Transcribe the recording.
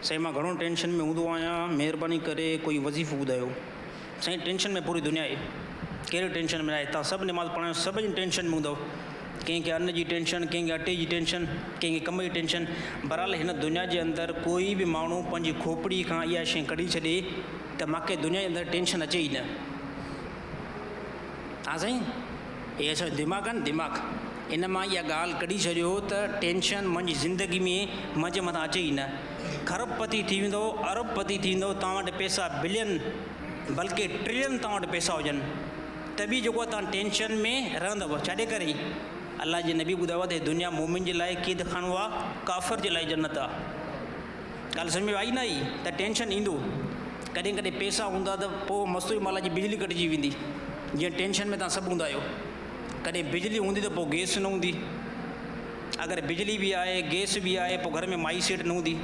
साईं मां घणो टेंशन में हूंदो आहियां, महिरबानी करे कोई वज़ीफ़ो ॿुधायो। साईं टेंशन में पूरी दुनिया आहे, कहिड़े टेंशन में आहे? तव्हां सभु नमाज़ पढ़ायो, सभिनी टेंशन में हूंदव। कंहिंखे अन्न जी टेंशन, कंहिंखे अटे जी टेंशन, कंहिंखे कम जी टेंशन। बहरहाल हिन दुनिया जे अंदरि कोई बि माण्हू पंहिंजी खोपड़ी खां इहा शइ कढी छॾे त मूंखे दुनिया जे अंदरि टेंशन अचे ई न। हा साईं, इहे असांजो दिमाग़ आहे न, दिमाग़ इन मां इहा ॻाल्हि कढी छॾियो त टेंशन मुंहिंजी ज़िंदगी में मुंहिंजे मथां अचे ई न। खरबपति थी वेंदो, अरबपति थींदो, तव्हां वटि पैसा बिलियन बल्कि ट्रिलियन तव्हां वटि पैसा हुजनि, त बि जेको तव्हां टेंशन में रहंदव। छाजे करे? अलाह जे नबी ॿुधायो आहे त दुनिया मोमिन जे लाइ क़ैद खानो आहे, काफ़िर जे लाइ जन्नत आहे। ॻाल्हि सम्झ में आई न आई? त टेंशन ईंदो। कॾहिं कॾहिं पैसा हूंदा त पोइ मस्तूरी माला जी बिजली कटिजी वेंदी, जीअं टेंशन में तव्हां सभु हूंदा आहियो। कॾहिं बिजली हूंदी त पोइ गैस न हूंदी, अगरि बिजली बि आहे, गैस बि आहे, पोइ घर में माई सेठ न हूंदी।